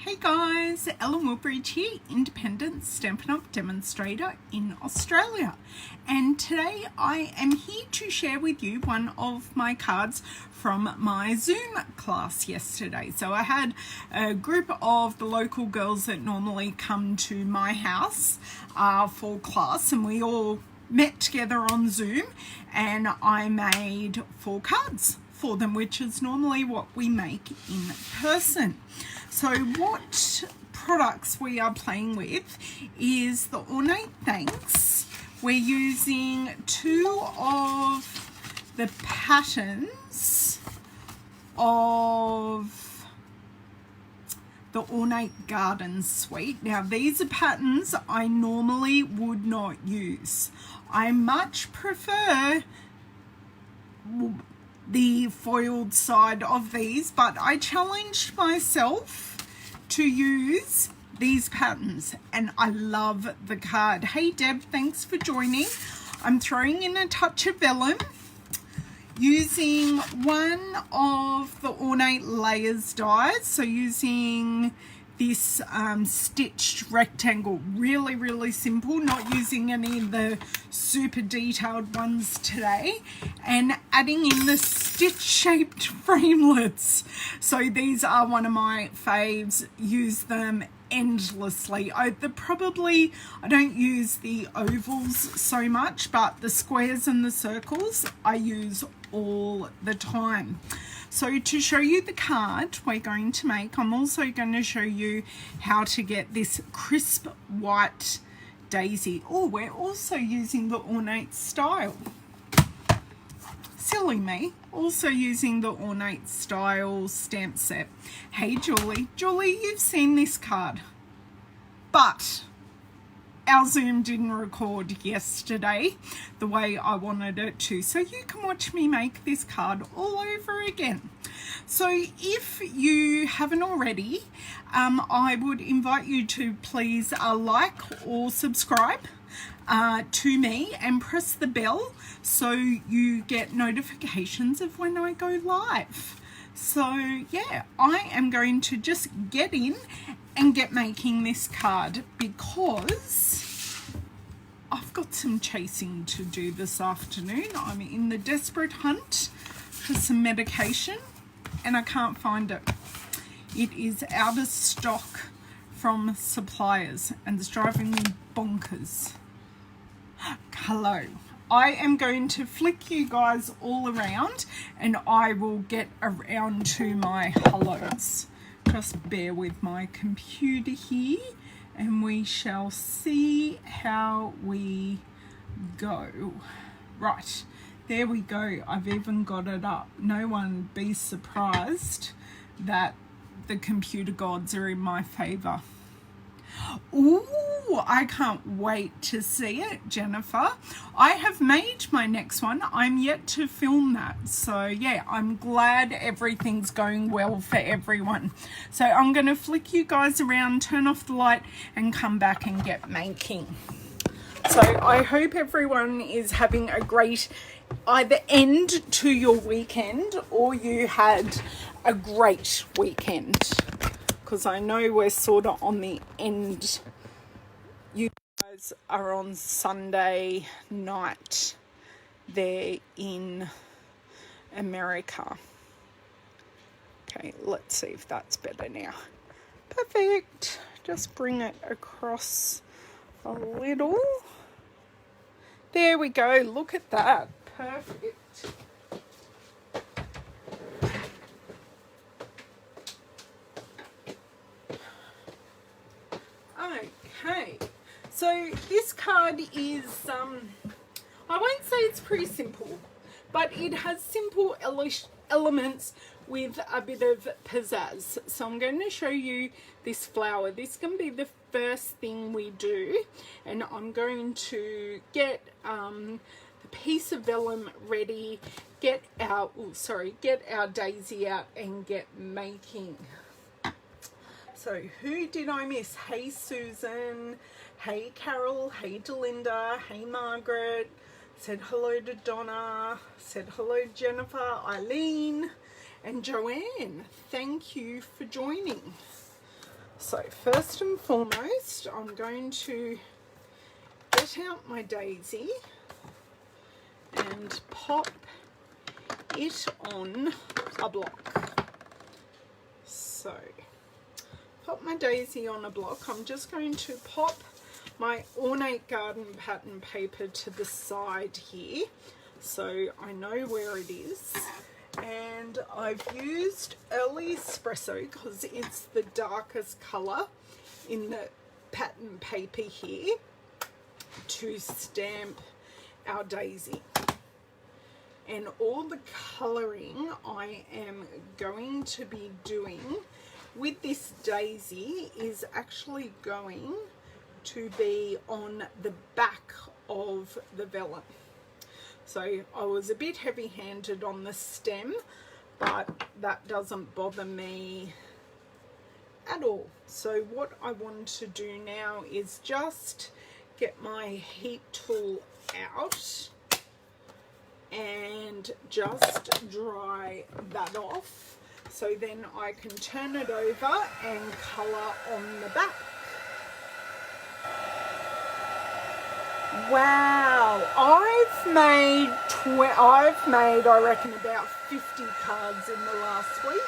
Hey guys, Ellen Woodbridge here, independent Stampin' Up! Demonstrator in Australia. And today I am here to share with you one of my cards from my Zoom class yesterday. So I had a group of the local girls that normally come to my house for class, and we all met together on Zoom, and I made 4 cards for them, which is normally what we make in person. So what products we are playing with is the Ornate Thanks. We're using 2 of the patterns of the Ornate Garden Suite. Now these are patterns I normally would not use. I much prefer the foiled side of these, but I challenged myself to use these patterns and I love the card. Hey Deb, thanks for joining. I'm throwing in a touch of vellum using one of the Ornate Layers dies, so using this stitched rectangle, really simple, not using any of the super detailed ones today, and adding in the stitch shaped framelets. So these are one of my faves, use them endlessly. I don't use the ovals so much, but the squares and the circles I use all the time. So to show you the card we're going to make, I'm also going to show you how to get this crisp white daisy. Oh, we're also using the Ornate style. Silly me. Also using the Ornate style stamp set. Hey Julie. Julie, you've seen this card, but our Zoom didn't record yesterday the way I wanted it to, so you can watch me make this card all over again. So if you haven't already, I would invite you to please like or subscribe to me and press the bell so you get notifications of when I go live. So yeah, I am going to just get in and get making this card because I've got some chasing to do this afternoon. I'm in the desperate hunt for some medication and I can't find it. It is out of stock from suppliers and it's driving me bonkers. Hello. I am going to flick you guys all around and I will get around to my hellos. Just bear with my computer here and we shall see how we go. Right, there we go. I've even got it up. No one be surprised that the computer gods are in my favor. Ooh, I can't wait to see it, Jennifer. I have made my next one. I'm yet to film that. So yeah, I'm glad everything's going well for everyone. So I'm going to flick you guys around, turn off the light and come back and get making. So I hope everyone is having a great either end to your weekend or you had a great weekend, because I know we're sort of on the end. You guys are on Sunday night there in America. Okay, let's see if that's better now. Perfect. Just bring it across a little. There we go. Look at that. Perfect. Okay, so this card is, I won't say it's pretty simple, but it has simple elements with a bit of pizzazz. So I'm going to show you this flower. This can be the first thing we do, and I'm going to get the piece of vellum ready, get our daisy out and get making. So who did I miss? Hey Susan, hey Carol, hey Delinda, hey Margaret, said hello to Donna, said hello Jennifer, Eileen and Joanne. Thank you for joining. So first and foremost, I'm going to get out my daisy and pop it on a block. So pop my daisy on a block. I'm just going to pop my Ornate garden pattern paper to the side here so I know where it is. And I've used Early Espresso because it's the darkest colour in the pattern paper here to stamp our daisy. And all the colouring I am going to be doing with this daisy is actually going to be on the back of the vellum. So I was a bit heavy-handed on the stem, but that doesn't bother me at all. So what I want to do now is just get my heat tool out and just dry that off, so then I can turn it over and colour on the back. Wow, I've made I reckon about 50 cards in the last week.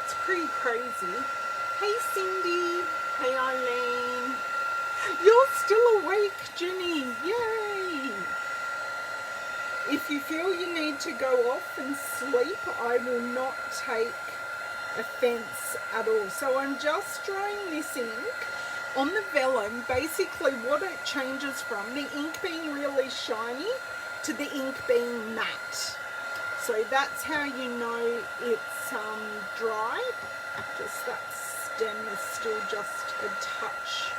It's pretty crazy. Hey Cindy, hey Eileen. You're still awake, Jenny, yay! If you feel you need to go off and sleep, I will not take offence at all. So I'm just drying this ink on the vellum. Basically what it changes from, the ink being really shiny to the ink being matte. So that's how you know it's dry. Just that stem is still just a touch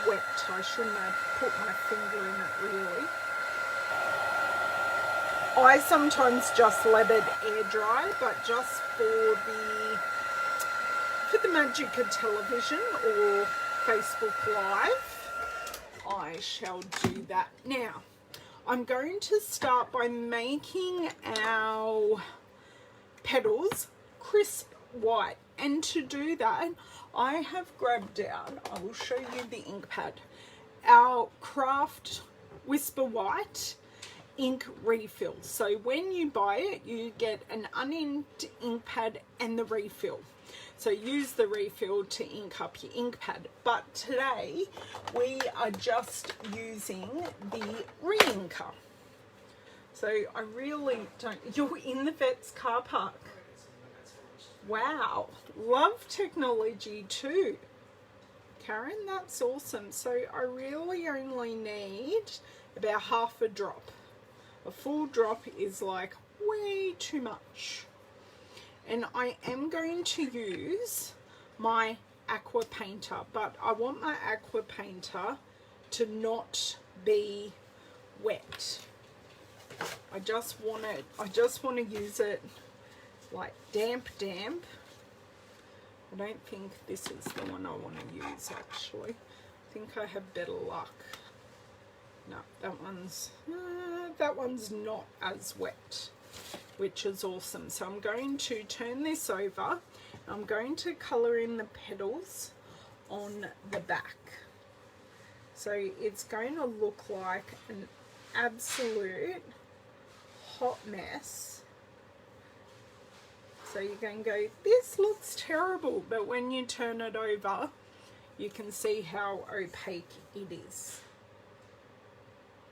wet. I shouldn't have put my finger in it really. I sometimes just let it air dry, but just for the magic of television or Facebook Live, I shall do that. Now, I'm going to start by making our petals crisp white. And to do that, I have grabbed out, I will show you the ink pad, our Craft Whisper White ink refill. So when you buy it, you get an uninked ink pad and the refill. So use the refill to ink up your ink pad. But today we are just using the re-inker. So I really don't, you're in the vet's car park. Wow, love technology too. Karen, that's awesome. So I really only need about half a drop. A full drop is like way too much. And I am going to use my aqua painter, but I want my aqua painter to not be wet. I just want to use it like damp. I don't think this is the one I want to use actually. I think I have better luck. No, that one's not as wet, which is awesome. So I'm going to turn this over. I'm going to colour in the petals on the back. So it's going to look like an absolute hot mess. So you're going to go, this looks terrible, but when you turn it over, you can see how opaque it is.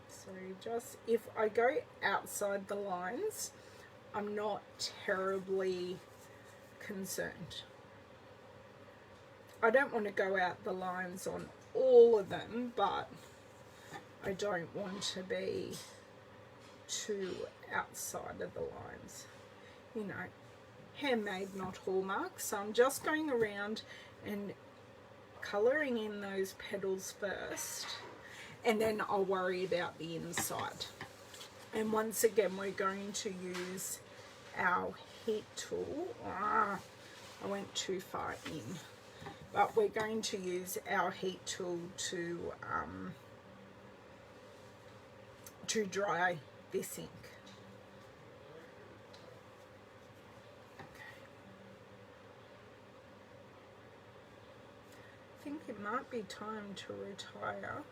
So just, if I go outside the lines, I'm not terribly concerned. I don't want to go out the lines on all of them, but I don't want to be too outside of the lines. You know, handmade, not hallmark. So I'm just going around and colouring in those petals first, and then I'll worry about the inside. And once again, we're going to use our heat tool. I went too far in. But we're going to use our heat tool to dry this ink. think it might be time to retire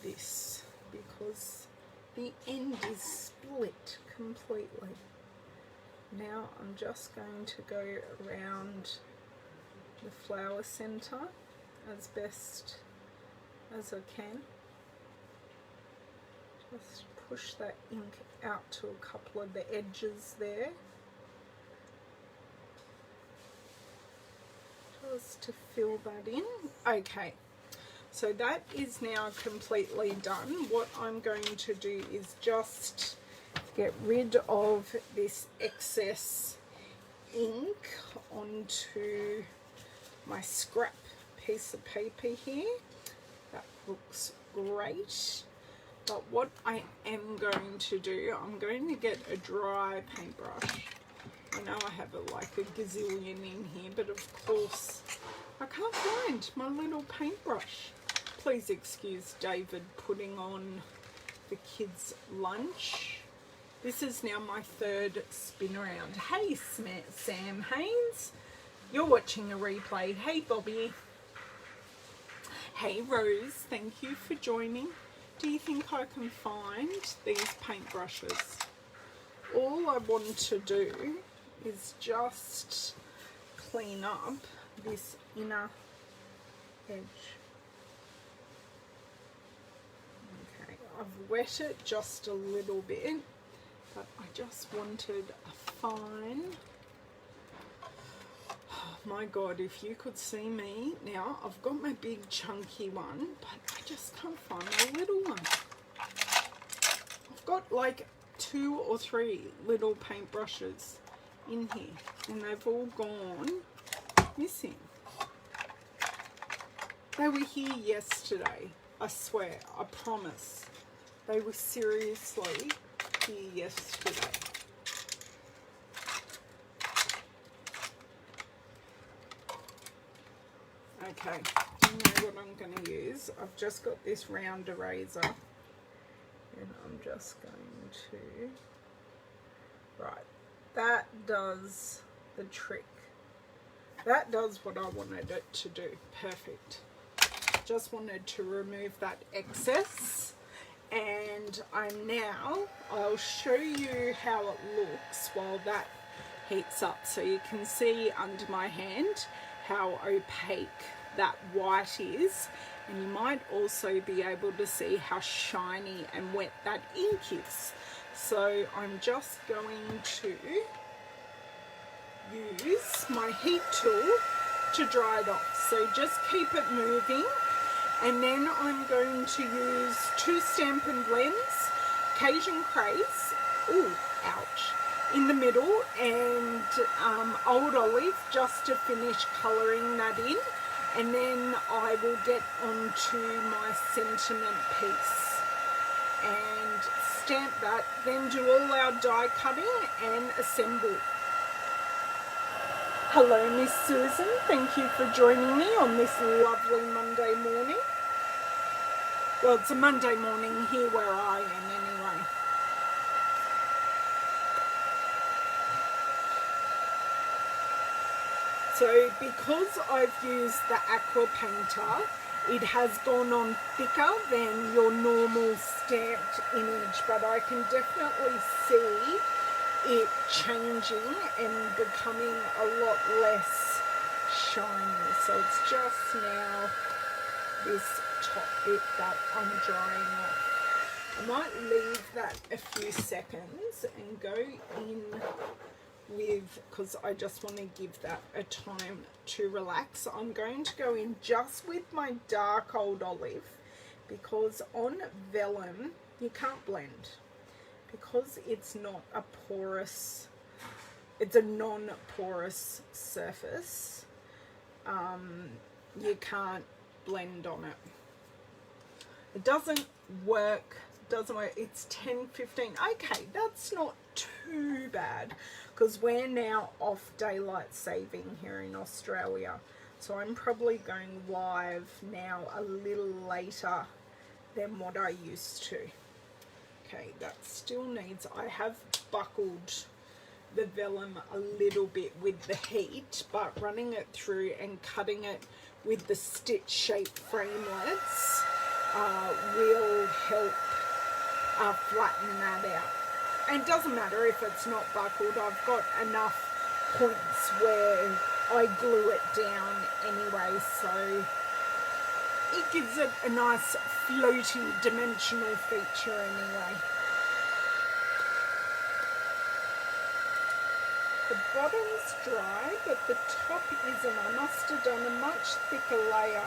this because the end is split completely. Now I'm just going to go around the flower center as best as I can. Just push that ink out to a couple of the edges there, just to fill that in. Okay, so that is now completely done. What I'm going to do is just get rid of this excess ink onto my scrap piece of paper here. That looks great. But what I am going to do, I'm going to get a dry paintbrush. I know I have like a gazillion in here, but of course I can't find my little paintbrush. Please excuse David putting on the kids' lunch. This is now my third spin around. Hey Sam Haynes, you're watching a replay. Hey Bobby. Hey Rose, thank you for joining. Do you think I can find these paintbrushes? All I want to do is just clean up this inner edge. Okay, I've wet it just a little bit, but I just wanted a fine... Oh my God, if you could see me now, I've got my big chunky one, but I just can't find my little one. I've got like 2 or 3 little paintbrushes in here, and they've all gone missing. They were here yesterday, I swear, I promise. They were seriously here yesterday. Okay, you know what I'm going to use? I've just got this round eraser, and I'm just going to... Right, that does the trick. That does what I wanted it to do. Perfect. Just wanted to remove that excess, and I'll show you how it looks while that heats up, so you can see under my hand how opaque that white is, and you might also be able to see how shiny and wet that ink is. So I'm just going to use my heat tool to dry it off. So just keep it moving, and then I'm going to use 2 Stampin' blends, Cajun Craze, ooh, ouch, in the middle, and Old Olive just to finish colouring that in, and then I will get onto my sentiment piece and stamp that, then do all our die cutting and assemble. Hello Miss Susan, thank you for joining me on this lovely Monday morning. Well, it's a Monday morning here where I am anyway. So because I've used the aqua painter, it has gone on thicker than your normal stamped image, but I can definitely see it changing and becoming a lot less shiny. So it's just now this top bit that I'm drying off. I might leave that a few seconds and go in with, because I just want to give that a time to relax. I'm going to go in just with my dark Old Olive, because on vellum you can't blend, because it's not a porous, it's a non-porous surface. You can't blend on it. It doesn't work. It's 10:15. Okay, that's not too bad, because we're now off daylight saving here in Australia, so I'm probably going live now a little later than what I used to. Okay, that still needs, I have buckled the vellum a little bit with the heat, but running it through and cutting it with the stitch shaped framelits will help flatten that out. And it doesn't matter if it's not buckled, I've got enough points where I glue it down anyway, so it gives it a nice floaty dimensional feature anyway. The bottom's dry, but the top isn't. I must have done a much thicker layer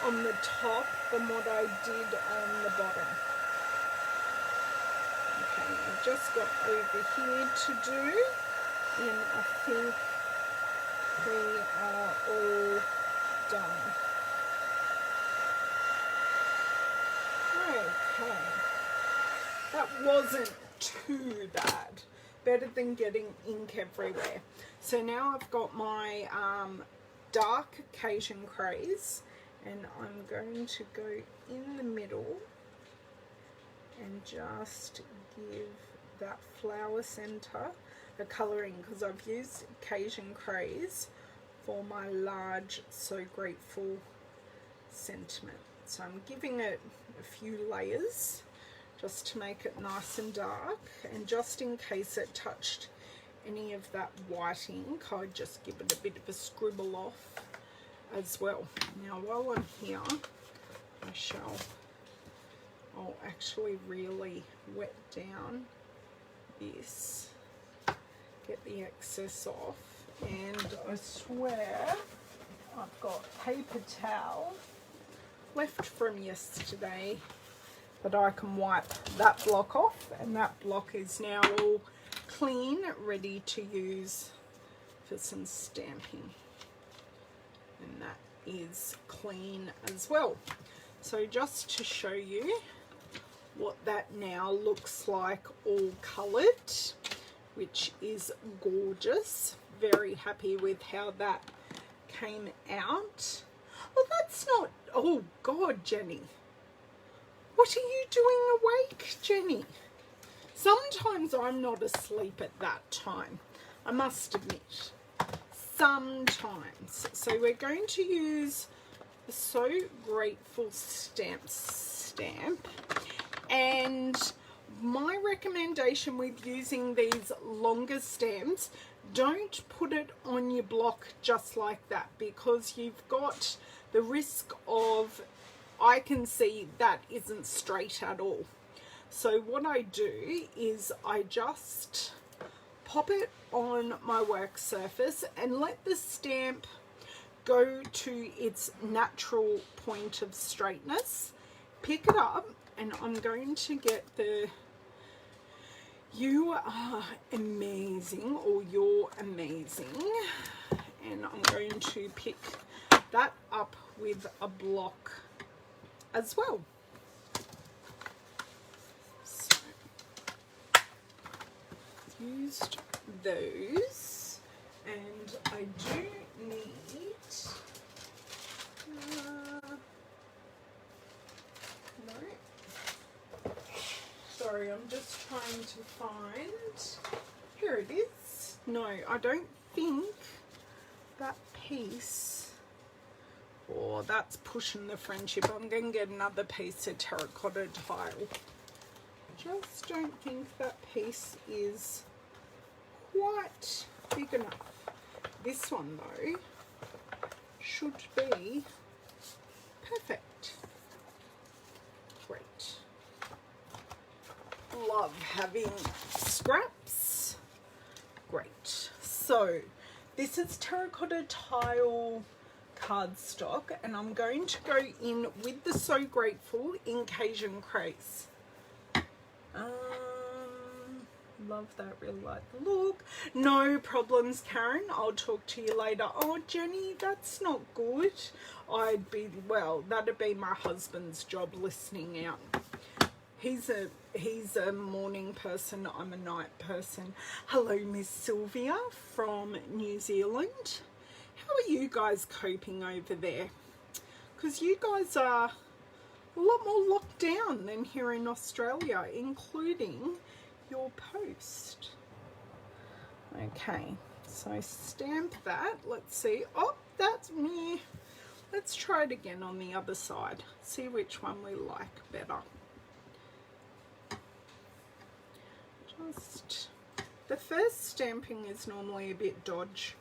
on the top than what I did on the bottom. Okay, I've just got over here to do, and I think we are all done. Okay, that wasn't too bad. Better than getting ink everywhere. So now I've got my dark Cajun Craze, and I'm going to go in the middle and just give that flower center a colouring, because I've used Cajun Craze for my large So Grateful sentiment. So I'm giving it a few layers just to make it nice and dark, and just in case it touched any of that white ink, I'd just give it a bit of a scribble off as well. Now while I'm here, I'll actually really wet down this, get the excess off, and I swear I've got paper towel left from yesterday that I can wipe that block off, and that block is now all clean, ready to use for some stamping, and that is clean as well. So just to show you what that now looks like all coloured, which is gorgeous. Very happy with how that came out. Well, that's not, oh God, Jenny. What are you doing awake, Jenny? Sometimes I'm not asleep at that time, I must admit. Sometimes. So we're going to use the So Grateful stamp, and my recommendation with using these longer stamps, don't put it on your block just like that, because you've got the risk of, I can see that isn't straight at all. So what I do is I just pop it on my work surface and let the stamp go to its natural point of straightness, pick it up, and I'm going to get the You Are Amazing, or You're Amazing, and I'm going to pick that up with a block as well. So used those, and I do need no, sorry, I'm just trying to find, here it is. No, I don't think that piece, oh, that's pushing the friendship. I'm going to get another piece of terracotta tile. Just don't think that piece is quite big enough. This one though should be perfect. Great. Love having scraps. Great. So this is terracotta tile cardstock, and I'm going to go in with the So Grateful in Cajun Craze. Love that, really like the look. No problems, Karen, I'll talk to you later. Oh, Jenny, that's not good. I'd be, well, that'd be my husband's job, listening out. He's a morning person, I'm a night person. Hello, Miss Sylvia from New Zealand. How are you guys coping over there? Because you guys are a lot more locked down than here in Australia, including your post. Okay, so stamp that. Let's see. Oh, that's me. Let's try it again on the other side. See which one we like better. Just the first stamping is normally a bit dodgy.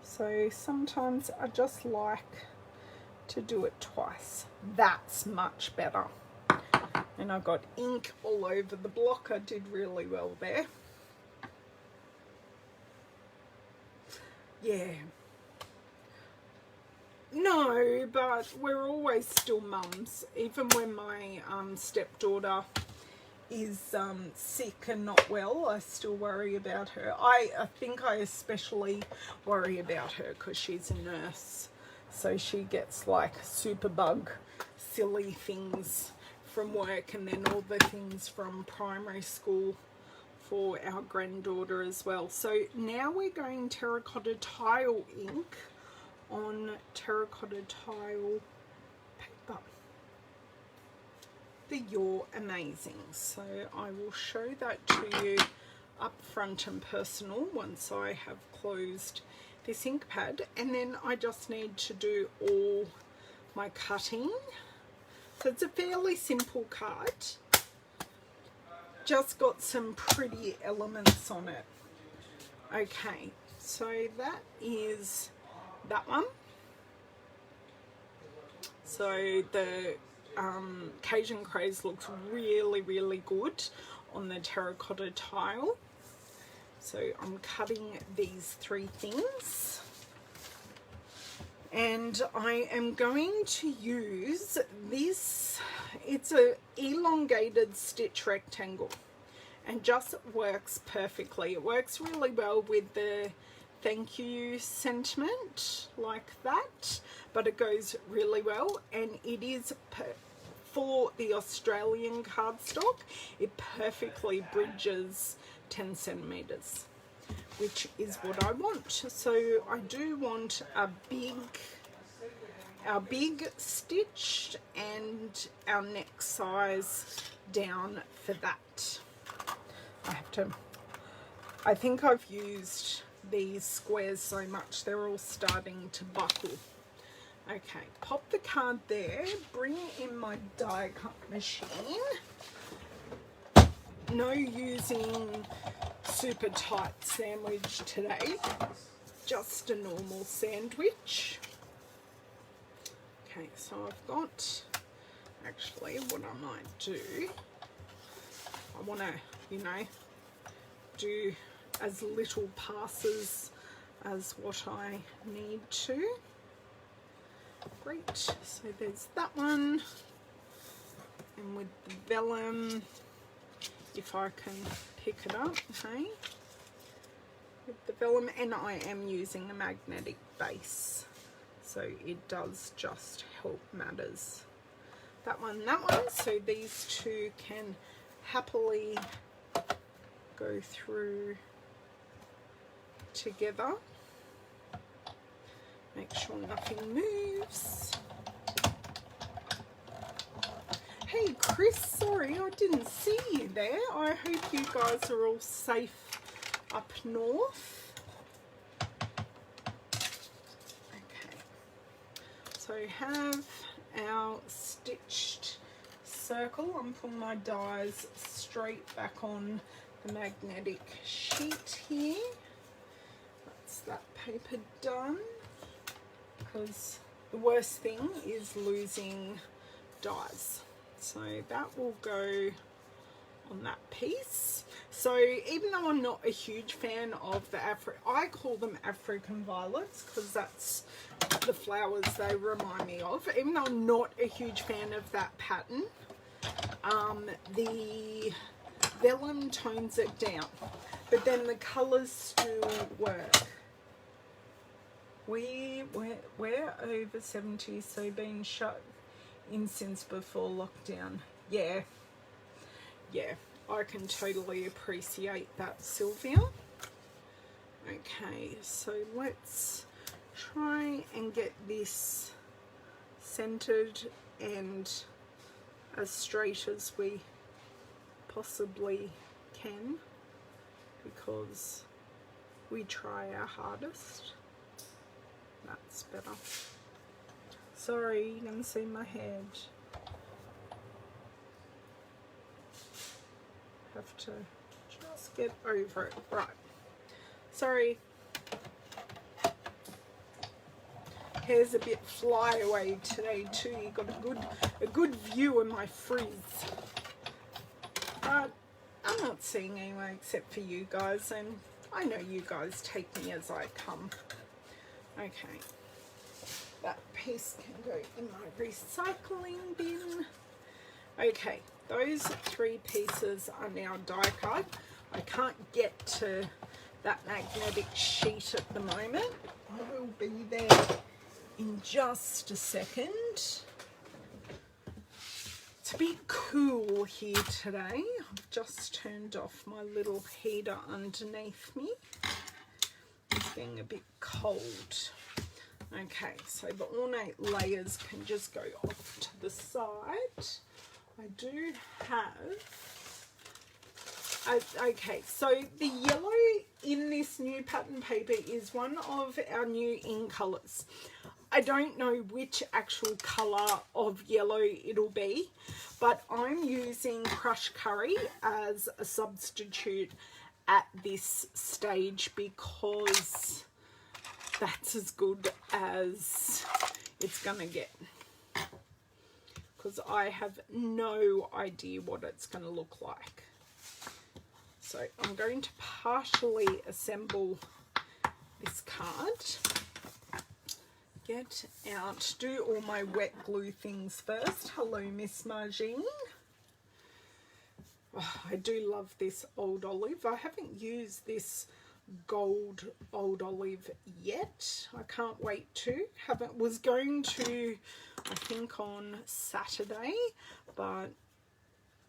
So sometimes I just like to do it twice. That's much better. And I got ink all over the block. I did really well there. Yeah. No, but we're always still mums. Even when my stepdaughter is sick and not well, I still worry about her. I think I especially worry about her because she's a nurse. So she gets like super bug, silly things from work, and then all the things from primary school for our granddaughter as well. So now we're going terracotta tile ink on terracotta tile paper. You're amazing. So I will show that to you up front and personal once I have closed this ink pad, and then I just need to do all my cutting. So it's a fairly simple card, just got some pretty elements on it. Okay, so that is that one. So the Cajun Craze looks really, really good on the terracotta tile. So I'm cutting these three things. And I am going to use this. It's a elongated stitch rectangle and just works perfectly. It works really well with the thank you sentiment like that, but it goes really well, and it is for the Australian cardstock. It perfectly bridges 10 centimeters, which is what I want. So I do want our big stitch and our neck size down for that. I think I've used these squares so much they're all starting to buckle. Okay, pop the card there, bring in my die cut machine. No using super tight sandwich today, just a normal sandwich. Okay, so I've got, actually what I might do, I want to, you know, do as little passes as what I need to. Great, so there's that one, and with the vellum, if I can pick it up, okay, with the vellum, and I am using a magnetic base, so it does just help matters. That one, so these two can happily go through together. Make sure nothing moves. Hey Chris, sorry I didn't see you there. I hope you guys are all safe up north. Okay, so have our stitched circle. I'm putting my dies straight back on the magnetic sheet here. That's that paper done, because the worst thing is losing dies. So that will go on that piece. So even though I'm not a huge fan of the I call them African violets because that's the flowers they remind me of. Even though I'm not a huge fan of that pattern, the vellum tones it down, but then the colours still work. We're over 70, so been shut in since before lockdown. Yeah, I can totally appreciate that, Sylvia. Okay, so let's try and get this centered and as straight as we possibly can, because we try our hardest. That's better. Sorry, you can see my head. Have to just get over it. Right. Sorry. Hair's a bit flyaway today too. You got a good view of my frizz. But I'm not seeing anyone except for you guys, and I know you guys take me as I come. Okay. That piece can go in my recycling bin. Okay, those 3 pieces are now die cut. I can't get to that magnetic sheet at the moment. I will be there in just a second. It's a bit cool here today. I've just turned off my little heater underneath me. It's getting a bit cold. Okay, so the Ornate layers can just go off to the side. I do have, okay, so the yellow in this new pattern paper is one of our new in colours. I don't know which actual colour of yellow it'll be, but I'm using crushed curry as a substitute at this stage because that's as good as it's gonna get, because I have no idea what it's going to look like. So I'm going to partially assemble this card, get out, do all my wet glue things first. Hello, Miss Margine. Oh, I do love this old olive. I haven't used this gold old olive yet. I can't wait to. Was going to, I think, on Saturday, but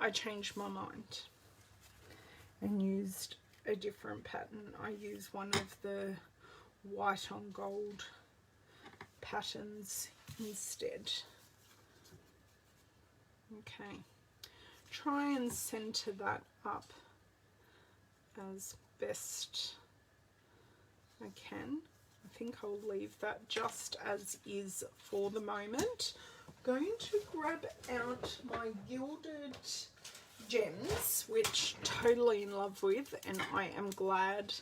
I changed my mind and used a different pattern. I used one of the white on gold patterns instead. Okay, try and center that up as best I can. I think I'll leave that just as is for the moment. I'm going to grab out my gilded gems, which totally in love with, and I am glad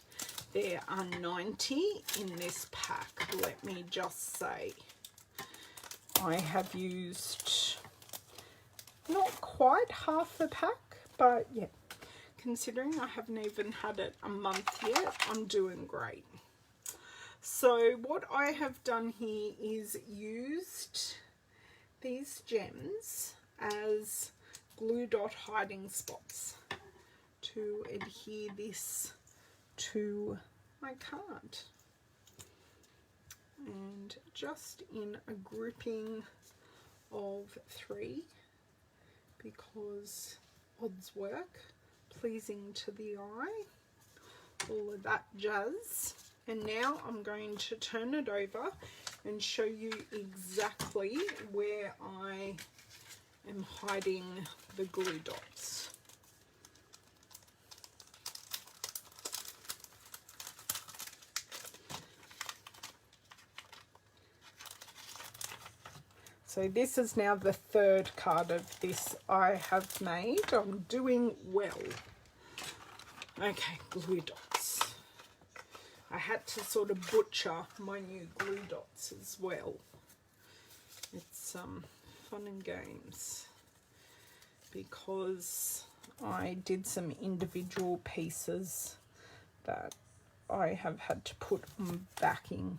there are 90 in this pack. Let me just say, I have used not quite half the pack, but yeah, considering I haven't even had it a month yet, I'm doing great. So what I have done here is used these gems as glue dot hiding spots to adhere this to my card. And just in a grouping of 3, because odds work, pleasing to the eye, all of that jazz. And now I'm going to turn it over and show you exactly where I am hiding the glue dots. So this is now the 3rd card of this I have made. I'm doing well. Okay, glue dots. I had to sort of butcher my new glue dots as well. It's fun and games because I did some individual pieces that I have had to put on backing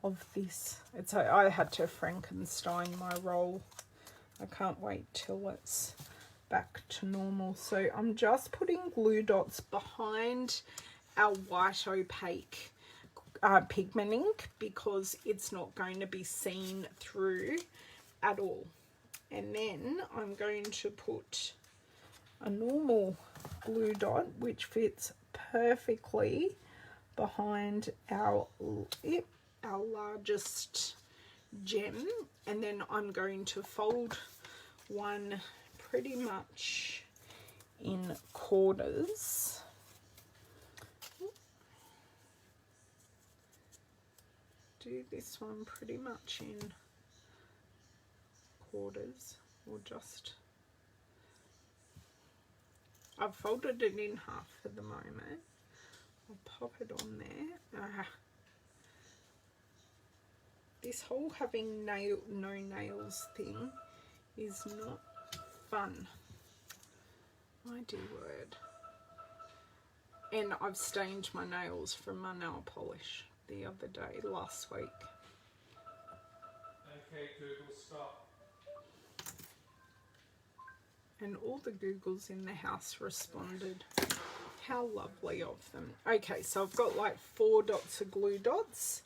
of this. I had to Frankenstein my roll. I can't wait till it's back to normal. So I'm just putting glue dots behind our white opaque pigment ink because it's not going to be seen through at all. And then I'm going to put a normal glue dot which fits perfectly behind our largest gem, and then I'm going to fold one pretty much in quarters do this one pretty much in quarters, or just, I've folded it in half for the moment. I'll pop it on there. This whole having no nails thing is not fun. My dear word. And I've stained my nails from my nail polish the other day, last week. Okay, Google, stop. And all the Googles in the house responded. How lovely of them. Okay, so I've got like 4 dots of glue dots.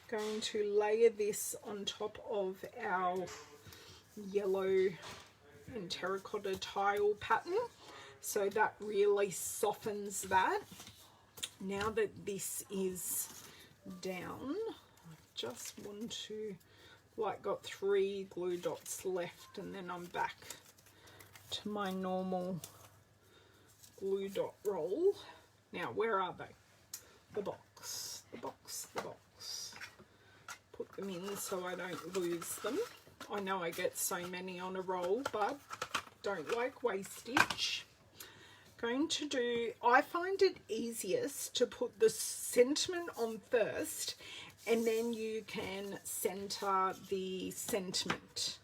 Going to layer this on top of our yellow and terracotta tile pattern, so that really softens that. Now that this is down, I just want to, like, got 3 glue dots left, and then I'm back to my normal glue dot roll. Now, where are they? The box, the box, the box. Put them in so I don't lose them. I know I get so many on a roll, but don't like wastage. Going to do, I find it easiest to put the sentiment on first, and then you can center the sentiment.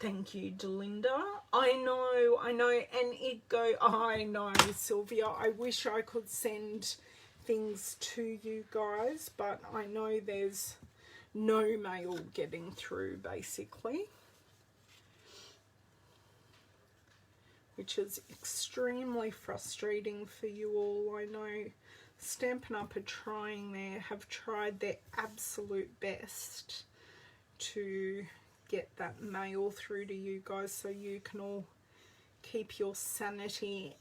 Thank you, Delinda. I know, and it go, I know, Sylvia, I wish I could send things to you guys, but I know there's no mail getting through, basically, which is extremely frustrating for you all. I know Stampin' Up are trying have tried their absolute best to get that mail through to you guys so you can all keep your sanity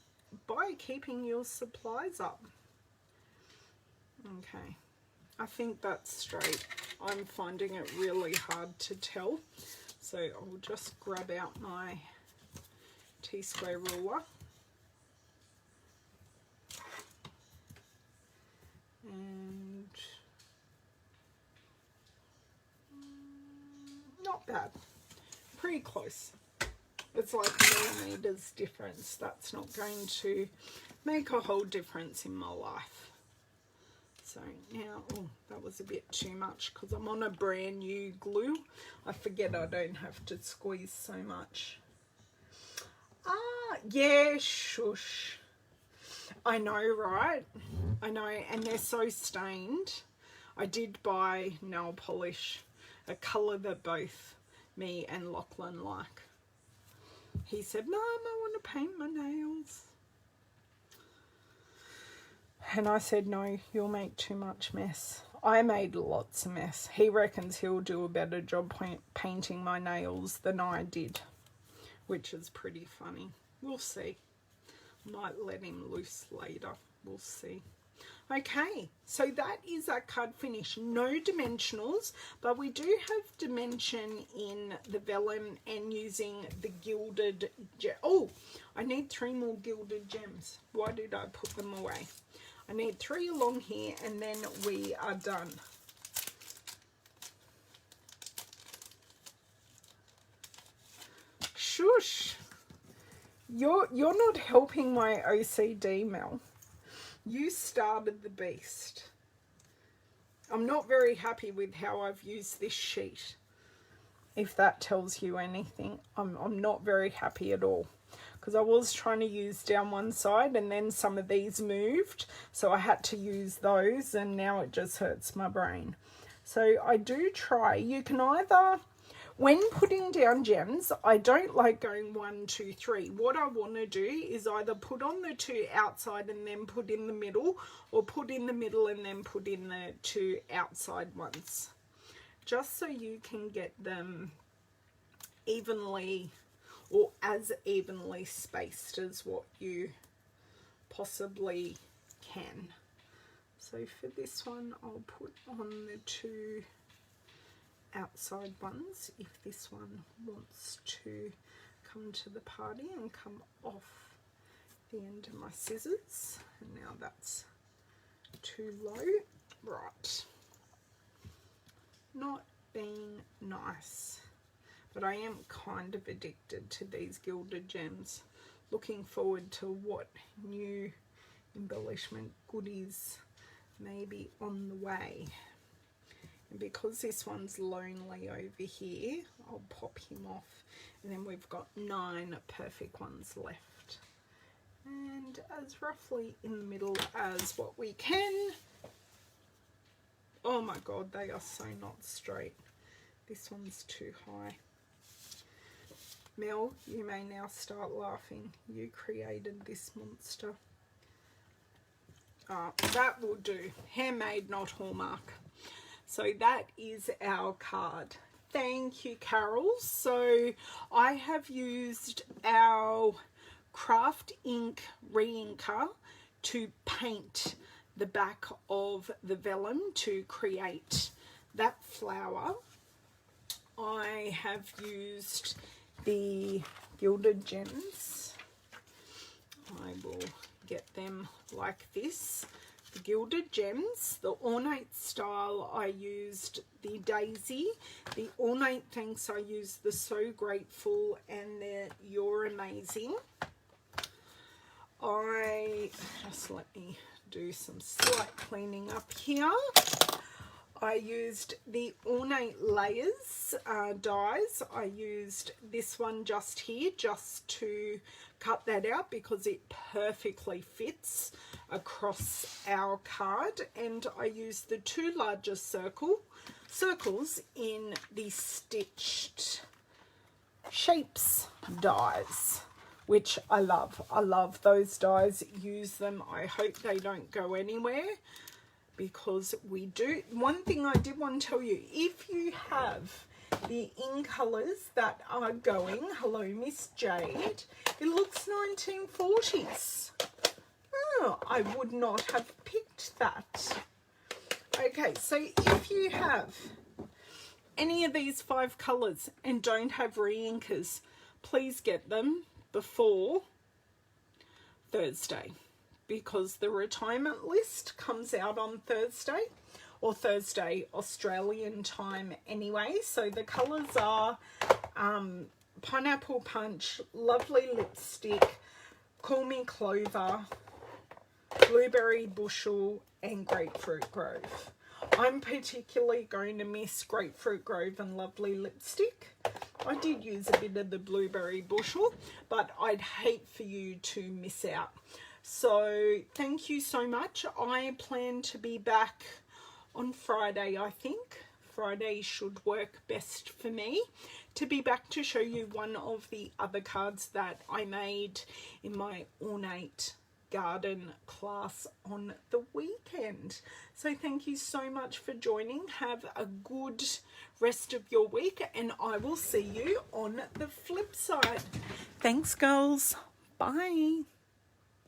by keeping your supplies up. Okay, I think that's straight. I'm finding it really hard to tell, so I'll just grab out my T-square ruler and not bad, pretty close. It's like millimeters difference. That's not going to make a whole difference in my life. So now, oh, that was a bit too much because I'm on a brand new glue. I forget I don't have to squeeze so much. Yeah, shush. I know, right? I know, and they're so stained. I did buy nail polish, a colour that both me and Lachlan like. He said, Mum, I want to paint my nails. And I said, no, you'll make too much mess. I made lots of mess. He reckons he'll do a better job painting my nails than I did, which is pretty funny. We'll see. Might let him loose later. We'll see. Okay, so that is our card finish. No dimensionals, but we do have dimension in the vellum and using the gilded gem. Oh, I need 3 more gilded gems. Why did I put them away? I need 3 along here, and then we are done. Shush. You're not helping my OCD, Mel. You started the beast. I'm not very happy with how I've used this sheet. If that tells you anything, I'm not very happy at all. Because I was trying to use down one side and then some of these moved. So I had to use those and now it just hurts my brain. So I do try. You can either, when putting down gems, I don't like going 1, 2, 3. What I want to do is either put on the 2 outside and then put in the middle, or put in the middle and then put in the 2 outside ones. Just so you can get them evenly, or as evenly spaced as what you possibly can. So for this one, I'll put on the 2 outside ones if this one wants to come to the party and come off the end of my scissors. And now that's too low. Right. not been nice. But I am kind of addicted to these gilded gems. Looking forward to what new embellishment goodies may be on the way. And because this one's lonely over here, I'll pop him off. And then we've got 9 perfect ones left. And as roughly in the middle as what we can. Oh my god, they are so not straight. This one's too high. Mel, you may now start laughing. You created this monster. That will do. Handmade, not Hallmark. So that is our card. Thank you, Carol. So I have used our craft ink re-inker to paint the back of the vellum to create that flower. I have used the gilded gems. I will get them like this. The gilded gems, the ornate style, I used the daisy. The ornate thanks, I used the So Grateful and the You're Amazing. Just let me do some slight cleaning up here. I used the Ornate Layers dies. I used this one just here just to cut that out because it perfectly fits across our card. And I used the 2 largest circles in the Stitched Shapes dies, which I love. I love those dies. Use them. I hope they don't go anywhere, because we do. One thing I did want to tell you, if you have the in colours that are going, hello Miss Jade, it looks 1940s. Oh, I would not have picked that. Okay, so if you have any of these 5 colours and don't have re-inkers, please get them before Thursday, because the retirement list comes out on Thursday, or Thursday Australian time anyway. So the colours are Pineapple Punch, Lovely Lipstick, Call Me Clover, Blueberry Bushel and Grapefruit Grove. I'm particularly going to miss Grapefruit Grove and Lovely Lipstick. I did use a bit of the Blueberry Bushel, but I'd hate for you to miss out. So thank you so much. I plan to be back on Friday, I think. Friday should work best for me to be back to show you one of the other cards that I made in my Ornate garden class on the weekend. So thank you so much for joining. Have a good rest of your week, and I will see you on the flip side. Thanks, girls. Bye.